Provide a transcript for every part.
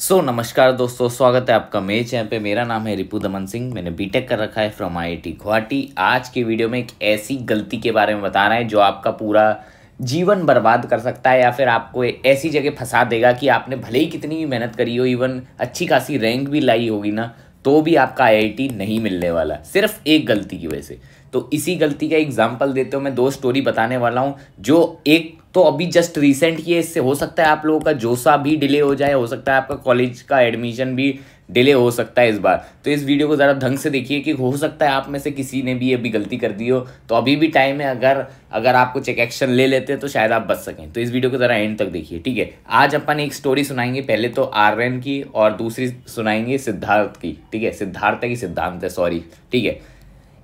नमस्कार दोस्तों, स्वागत है आपका मेरे चैनल पे। मेरा नाम है रिपु दमन सिंह। मैंने बीटेक कर रखा है फ्रॉम आईआईटी गुवाहाटी। आज की वीडियो में एक ऐसी गलती के बारे में बता रहे हैं जो आपका पूरा जीवन बर्बाद कर सकता है या फिर आपको ऐसी जगह फंसा देगा कि आपने भले ही कितनी भी मेहनत करी हो, इवन अच्छी खासी रैंक भी लाई होगी ना, तो भी आपका आईआईटी नहीं मिलने वाला, सिर्फ एक गलती की वजह से। तो इसी गलती का एग्जाम्पल देते हुए मैं दो स्टोरी बताने वाला हूँ। जो एक तो अभी जस्ट रिसेंट की है, इससे हो सकता है आप लोगों का जोसा भी डिले हो जाए, हो सकता है आपका कॉलेज का एडमिशन भी डिले हो सकता है इस बार। तो इस वीडियो को ज़रा ढंग से देखिए कि हो सकता है आप में से किसी ने भी अभी गलती कर दी हो, तो अभी भी टाइम है। अगर आप कुछ एक्शन ले लेते हैं तो शायद आप बच सकें। तो इस वीडियो को ज़रा एंड तक देखिए, ठीक है। आज अपन एक स्टोरी सुनाएंगे, पहले तो आर्यन की और दूसरी सुनाएंगे सिद्धार्थ की, ठीक है। सिद्धार्थ है कि सिद्धांत है, सॉरी, ठीक है।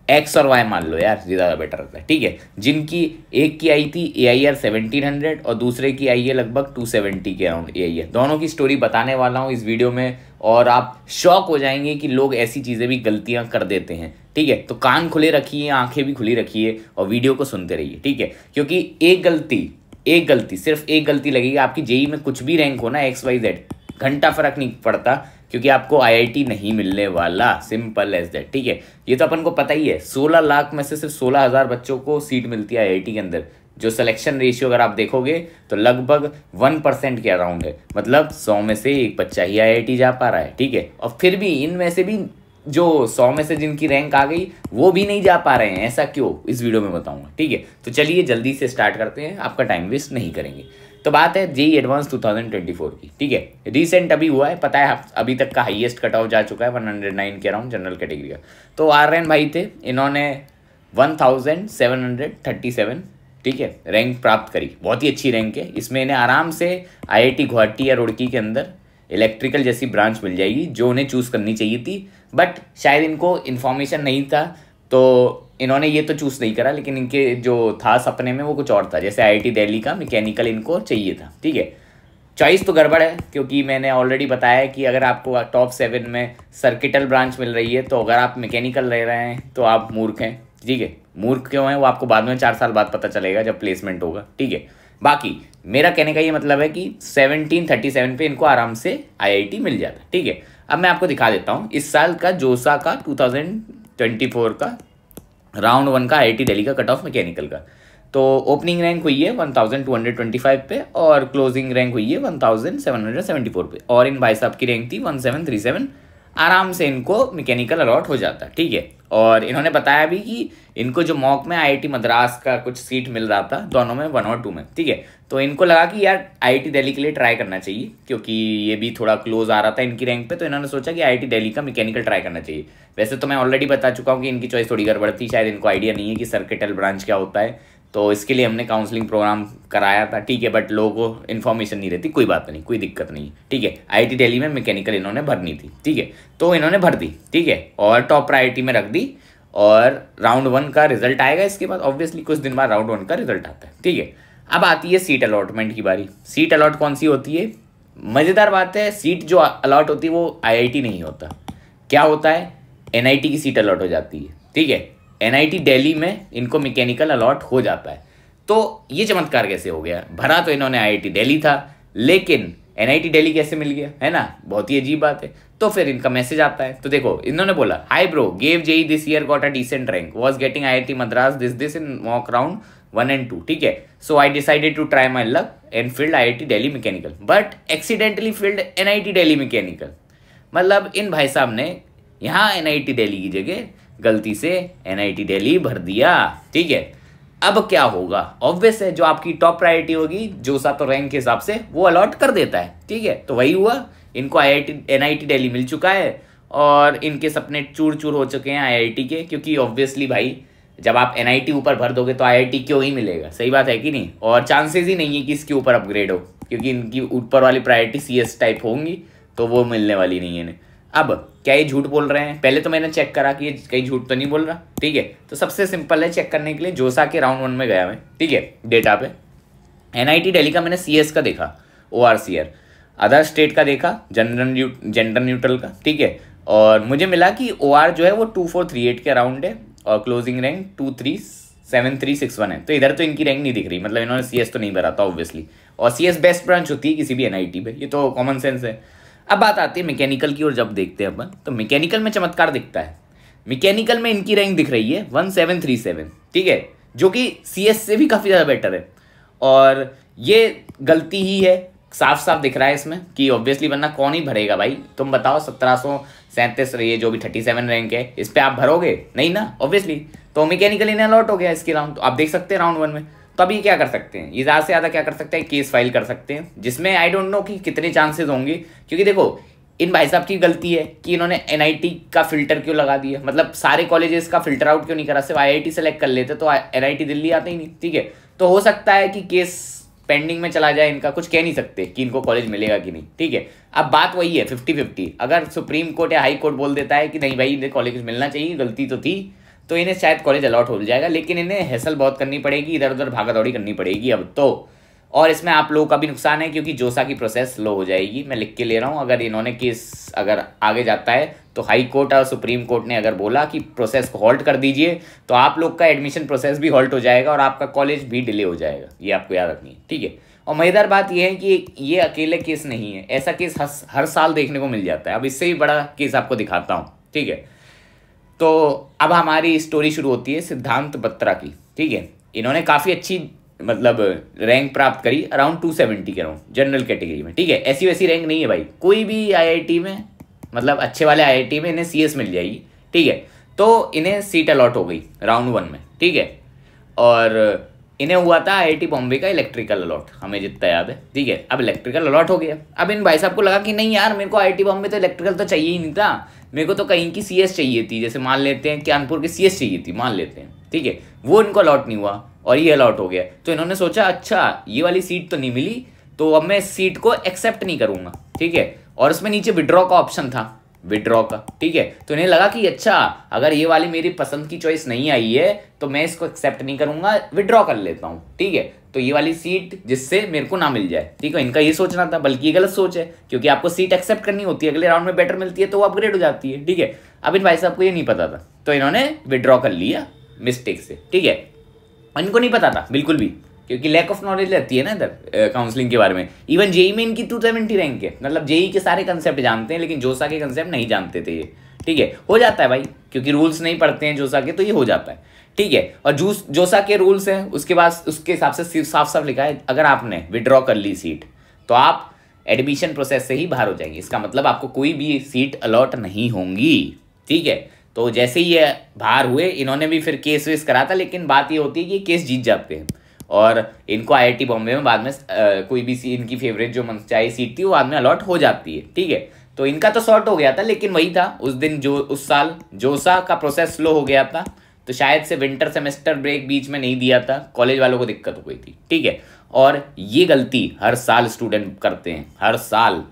एक्स और वाई मान लो यार, ज़्यादा बेटर रहता है, ठीक है। जिनकी एक की आई थी AIR 1700 और दूसरे की आई है लगभग 270 के अराउंड AIR। दोनों की स्टोरी बताने वाला हूँ इस वीडियो में, और आप शॉक हो जाएंगे कि लोग ऐसी चीज़ें भी गलतियाँ कर देते हैं, ठीक है। तो कान खुले रखिए, आंखें भी खुली रखिए और वीडियो को सुनते रहिए, ठीक है। क्योंकि एक गलती सिर्फ एक गलती लगेगी, आपकी जेई में कुछ भी रैंक हो ना, XYZ, घंटा फर्क नहीं पड़ता, क्योंकि आपको आईआईटी नहीं मिलने वाला, सिंपल एज दैट, ठीक है। ये तो अपन को पता ही है। 16 लाख में से सिर्फ 16,000 बच्चों को सीट मिलती है आईआईटी के अंदर। जो सिलेक्शन रेशियो अगर आप देखोगे तो लगभग 1% के अराउंड है, मतलब 100 में से एक बच्चा ही आईआईटी जा पा रहा है, ठीक है। और फिर भी इनमें से भी जो 100 में से जिनकी रैंक आ गई वो भी नहीं जा पा रहे हैं। ऐसा क्यों, इस वीडियो में बताऊंगा, ठीक है। तो चलिए जल्दी से स्टार्ट करते हैं, आपका टाइम वेस्ट नहीं करेंगे। तो बात है जेईई एडवांस 2024 की, ठीक है। रिसेंट अभी हुआ है, पता है अभी तक का हाईएस्ट कट ऑफ जा चुका है 109 के अराउंड जनरल कैटेगरी का। तो आर्यन भाई थे, इन्होंने 1737, ठीक है, रैंक प्राप्त करी। बहुत ही अच्छी रैंक है। इसमें इन्हें आराम से आईआईटी गुवाहाटी या रुड़की के अंदर इलेक्ट्रिकल जैसी ब्रांच मिल जाएगी जो उन्हें चूज़ करनी चाहिए थी, बट शायद इनको इन्फॉर्मेशन नहीं था तो इन्होंने ये तो चूज़ नहीं करा। लेकिन इनके जो था सपने में वो कुछ और था, जैसे आईआईटी दिल्ली का मैकेनिकल इनको चाहिए था, ठीक है। चॉइस तो गड़बड़ है, क्योंकि मैंने ऑलरेडी बताया कि अगर आपको टॉप 7 में सर्किटल ब्रांच मिल रही है तो अगर आप मैकेनिकल ले रहे हैं तो आप मूर्ख हैं, ठीक है। मूर्ख क्यों है वो आपको बाद में 4 साल बाद पता चलेगा जब प्लेसमेंट होगा, ठीक है। बाकी मेरा कहने का ये मतलब है कि 1737 पे इनको आराम से आईआईटी मिल जाता, ठीक है। अब मैं आपको दिखा देता हूँ इस साल का जोसा का 2024 का राउंड 1 का आईआईटी दिल्ली का कट ऑफ मैकेनिकल का। तो ओपनिंग रैंक हुई है 1225 पे और क्लोजिंग रैंक हुई है 1774 पे, और इन भाई साहब की रैंक थी 1737। आराम से इनको मैकेनिकल अलॉट हो जाता है, ठीक है। और इन्होंने बताया भी कि इनको जो मॉक में आईआईटी मद्रास का कुछ सीट मिल रहा था, दोनों में 1 और 2 में, ठीक है। तो इनको लगा कि यार आईआईटी दिल्ली के लिए ट्राई करना चाहिए, क्योंकि ये भी थोड़ा क्लोज आ रहा था इनकी रैंक पे। तो इन्होंने सोचा कि आईआईटी दिल्ली का मैकेनिकल ट्राई करना चाहिए। वैसे तो मैं ऑलरेडी बता चुका हूँ कि इनकी चॉइस थोड़ी गड़बड़ थी, शायद इनको आइडिया नहीं है कि सर्किटल ब्रांच क्या होता है। तो इसके लिए हमने काउंसलिंग प्रोग्राम कराया था, ठीक है, बट लोगों को इन्फॉर्मेशन नहीं रहती। कोई बात नहीं, कोई दिक्कत नहीं, ठीक है। आईआईटी दिल्ली में मैकेनिकल इन्होंने भरनी थी, ठीक है। तो इन्होंने भर दी, ठीक है, और टॉप प्रायोरिटी में रख दी। और राउंड 1 का रिजल्ट आएगा इसके बाद, ऑब्वियसली कुछ दिन बाद राउंड 1 का रिजल्ट आता है, ठीक है। अब आती है सीट अलॉटमेंट की बारी। सीट अलॉट कौन सी होती है? मज़ेदार बात है, सीट जो अलॉट होती है वो आईआईटी नहीं होता। क्या होता है? एनआईटी की सीट अलॉट हो जाती है, ठीक है। एनआईटी दिल्ली में इनको मैकेनिकल अलॉट हो जाता है। तो ये चमत्कार कैसे हो गया? भरा तो इन्होंने आईआईटी दिल्ली था, लेकिन एनआईटी दिल्ली कैसे मिल गया, है ना? बहुत ही अजीब बात है। तो फिर इनका मैसेज आता है, तो देखो इन्होंने बोला, hi bro, gave JEE this year, got a decent rank, was getting IIT Madras this in mock round 1 and 2, ठीक है। So I decided to try my luck and filled IIT Delhi mechanical, but accidentally filled NIT Delhi mechanical. मतलब इन भाई साहब ने यहाँ NIT Delhi की जगह गलती से एनआईटी दिल्ली भर दिया, ठीक है। अब क्या होगा? ऑब्वियस है, जो आपकी टॉप प्रायोरिटी होगी जोसा तो रैंक के हिसाब से वो अलॉट कर देता है, ठीक है। तो वही हुआ, इनको एनआईटी दिल्ली मिल चुका है और इनके सपने चूर चूर हो चुके हैं आईआईटी के। क्योंकि ऑब्वियसली भाई जब आप एनआईटी ऊपर भर दोगे तो आईआईटी क्यों ही मिलेगा, सही बात है कि नहीं। और चांसेस ही नहीं है कि इसके ऊपर अपग्रेड हो, क्योंकि इनकी ऊपर वाली प्रायोरिटी CS टाइप होंगी, तो वो मिलने वाली नहीं है इन्हें। अब क्या ये झूठ बोल रहे हैं? पहले तो मैंने चेक करा कि ये कहीं झूठ तो नहीं बोल रहा, ठीक है। तो सबसे सिंपल है चेक करने के लिए, जोसा के राउंड 1 में गया मैं, ठीक है, डेटा पे। एनआईटी दिल्ली का मैंने CS का देखा, ORCR, अदर स्टेट का देखा, जेंडर न्यूट्रल का, ठीक है। और मुझे मिला कि OR जो है वो 2438 के अराउंड है और क्लोजिंग रैंक 237361 है। तो इधर तो इनकी रैंक नहीं दिख रही, मतलब इन्होंने CS तो नहीं भरा था ऑब्वियसली। और CS बेस्ट ब्रांच होती है किसी भी एनआईटी पे, ये तो कॉमन सेंस है। अब बात आती है मैकेनिकल की, और जब देखते हैं अपन तो मैकेनिकल में चमत्कार दिखता है। मैकेनिकल में इनकी रैंक दिख रही है 1737, ठीक है, जो कि CS से भी काफ़ी ज़्यादा बेटर है। और ये गलती ही है, साफ साफ दिख रहा है इसमें कि ऑब्वियसली, वरना कौन ही भरेगा भाई। तुम बताओ 1737 ये जो भी 37 रैंक है, इस पर आप भरोगे नहीं ना ऑब्वियसली। तो मैकेनिकल इन्हें अलॉट हो गया इसके राउंड, तो आप देख सकते हैं राउंड 1 में। तो अभी क्या कर सकते हैं, ये ज़्यादा से ज़्यादा क्या कर सकते हैं, केस फाइल कर सकते हैं, जिसमें आई डोंट नो कि कितने चांसेस होंगे। क्योंकि देखो, इन भाई साहब की गलती है कि इन्होंने NIT का फिल्टर क्यों लगा दिया, मतलब सारे कॉलेजेस का फिल्टर आउट क्यों नहीं करा, सिर्फ IIT सेलेक्ट कर लेते तो NIT दिल्ली आता ही नहीं, ठीक है। तो हो सकता है कि केस पेंडिंग में चला जाए इनका, कुछ कह नहीं सकते कि इनको कॉलेज मिलेगा कि नहीं, ठीक है। अब बात वही है 50-50, अगर सुप्रीम कोर्ट या हाई कोर्ट बोल देता है कि नहीं भाई इन्हें कॉलेज मिलना चाहिए, गलती तो थी, तो इन्हें शायद कॉलेज अलॉट हो जाएगा। लेकिन इन्हें हैसल बहुत करनी पड़ेगी, इधर उधर भागा दौड़ी करनी पड़ेगी अब तो। और इसमें आप लोगों का भी नुकसान है, क्योंकि जोसा की प्रोसेस स्लो हो जाएगी। मैं लिख के ले रहा हूँ, अगर इन्होंने केस अगर आगे जाता है तो हाई कोर्ट और सुप्रीम कोर्ट ने अगर बोला कि प्रोसेस को हॉल्ट कर दीजिए, तो आप लोग का एडमिशन प्रोसेस भी हॉल्ट हो जाएगा और आपका कॉलेज भी डिले हो जाएगा। ये आपको याद रखनी है, ठीक है। और मज़ेदार बात यह है कि ये अकेले केस नहीं है, ऐसा केस हर साल देखने को मिल जाता है। अब इससे भी बड़ा केस आपको दिखाता हूँ, ठीक है। तो अब हमारी स्टोरी शुरू होती है सिद्धांत बत्रा की, ठीक है। इन्होंने काफ़ी अच्छी मतलब रैंक प्राप्त करी, अराउंड 270 के अराउंड जनरल कैटेगरी में, ठीक है। ऐसी वैसी रैंक नहीं है भाई, कोई भी IIT में, मतलब अच्छे वाले IIT में इन्हें CS मिल जाएगी, ठीक है। तो इन्हें सीट अलॉट हो गई राउंड 1 में, ठीक है। और इन्हें हुआ था IIT बॉम्बे का इलेक्ट्रिकल अलॉट, हमें जितना याद है, ठीक है। अब इलेक्ट्रिकल अलॉट हो गया। अब इन भाई साहब को लगा कि नहीं यार, मेरे को IIT बॉम्बे तो इलेक्ट्रिकल तो चाहिए ही नहीं था, मेरे को तो कहीं की CS चाहिए थी, जैसे मान लेते हैं कानपुर की CS चाहिए थी, मान लेते हैं, ठीक है। वो इनको अलॉट नहीं हुआ और ये अलॉट हो गया। तो इन्होंने सोचा अच्छा ये वाली सीट तो नहीं मिली, तो अब मैं इस सीट को एक्सेप्ट नहीं करूँगा, ठीक है। और उसमें नीचे विड्रॉ का ऑप्शन था, विड्रॉ का, ठीक है। तो इन्हें लगा कि अच्छा अगर ये वाली मेरी पसंद की चॉइस नहीं आई है तो मैं इसको एक्सेप्ट नहीं करूंगा, विड्रॉ कर लेता हूँ, ठीक है। तो ये वाली सीट जिससे मेरे को ना मिल जाए, ठीक है। इनका ये सोचना था, बल्कि ये गलत सोच है, क्योंकि आपको सीट एक्सेप्ट करनी होती है, अगले राउंड में बेटर मिलती है तो वो अपग्रेड हो जाती है, ठीक है। अब इन भाई साहब को ये नहीं पता था, तो इन्होंने विड्रॉ कर लिया मिस्टेक से, ठीक है। इनको नहीं पता था बिल्कुल भी, क्योंकि लैक ऑफ नॉलेज रहती है ना इधर काउंसलिंग के बारे में। इवन जेई में इनकी 270 रैंक है, मतलब जेई के सारे कंसेप्ट जानते हैं, लेकिन जोसा के कंसेप्ट नहीं जानते थे ये, ठीक है। हो जाता है भाई, क्योंकि रूल्स नहीं पढ़ते हैं जोसा के, तो ये हो जाता है, ठीक है। और जोसा के रूल्स हैं, उसके बाद उसके हिसाब से सिर्फ साफ साफ लिखा है, अगर आपने विड्रॉ कर ली सीट तो आप एडमिशन प्रोसेस से ही बाहर हो जाएंगे। इसका मतलब आपको कोई भी सीट अलॉट नहीं होंगी, ठीक है। तो जैसे ही ये बाहर हुए, इन्होंने भी फिर केस वेस करा था, लेकिन बात ये होती है कि केस जीत जाते हैं और इनको IIT बॉम्बे में बाद में कोई भी इनकी फेवरेट जो मनचाही सीट थी वो बाद में अलॉट हो जाती है, ठीक है। तो इनका तो सॉर्ट हो गया था, लेकिन वही था उस दिन जो उस साल जोसा का प्रोसेस स्लो हो गया था, तो शायद से विंटर सेमेस्टर ब्रेक बीच में नहीं दिया था, कॉलेज वालों को दिक्कत हो गई थी, ठीक है। और ये गलती हर साल स्टूडेंट करते हैं, हर साल,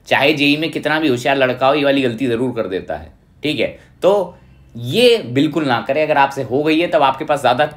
चाहे जेई में कितना भी होशियार लड़का हो, ये वाली गलती ज़रूर कर देता है, ठीक है। तो ये बिल्कुल ना करें। अगर आपसे हो गई है तब आपके पास ज़्यादा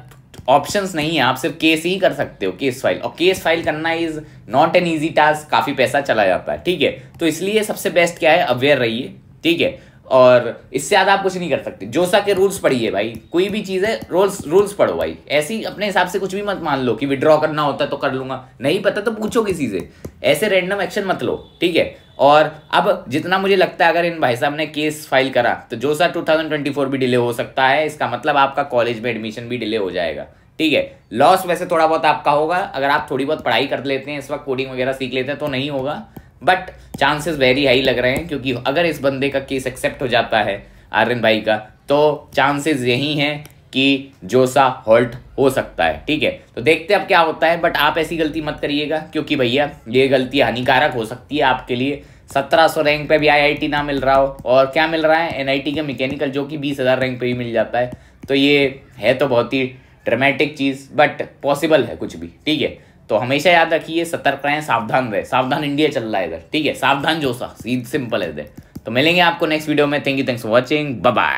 ऑप्शंस नहीं है, आप सिर्फ केस ही कर सकते हो, केस फाइल। और केस फाइल करना is not an easy task, काफ़ी पैसा चला जाता है, ठीक है। तो इसलिए सबसे बेस्ट क्या है, अवेयर रहिए, ठीक है। और इससे ज़्यादा आप कुछ नहीं कर सकते। जोसा के रूल्स पढ़िए भाई, कोई भी चीज़ है रूल्स पढ़ो भाई। ऐसे ही अपने हिसाब से कुछ भी मत मान लो कि विड्रॉ करना होता है तो कर लूंगा, नहीं पता तो पूछो किसी से, ऐसे रैंडम एक्शन मत लो, ठीक है। और अब जितना मुझे लगता है, अगर इन भाई साहब ने केस फाइल करा तो जोसा 2024 भी डिले हो सकता है। इसका मतलब आपका कॉलेज में एडमिशन भी डिले हो जाएगा, ठीक है। लॉस वैसे थोड़ा बहुत आपका होगा, अगर आप थोड़ी बहुत पढ़ाई कर लेते हैं, इस वक्त कोडिंग वगैरह सीख लेते हैं तो नहीं होगा, बट चांसेस वेरी हाई लग रहे हैं, क्योंकि अगर इस बंदे का केस एक्सेप्ट हो जाता है आर्यन भाई का, तो चांसेस यही हैं कि जोसा हॉल्ट हो सकता है, ठीक है। तो देखते हैं अब क्या होता है, बट आप ऐसी गलती मत करिएगा, क्योंकि भैया ये गलती हानिकारक हो सकती है आपके लिए। 1700 रैंक पे भी IIT ना मिल रहा हो, और क्या मिल रहा है NIT का मैकेनिकल, जो कि 20,000 रैंक पे भी मिल जाता है। तो ये है तो बहुत ही ड्रामेटिक चीज़, बट पॉसिबल है कुछ भी, ठीक है। तो हमेशा याद रखिए, सतर्क रहें, सावधान रहे, सावधान इंडिया चल रहा है इधर, ठीक है। सावधान जोसा, सिंपल है इधर। तो मिलेंगे आपको नेक्स्ट वीडियो में। Thank you, thanks for watching, bye bye.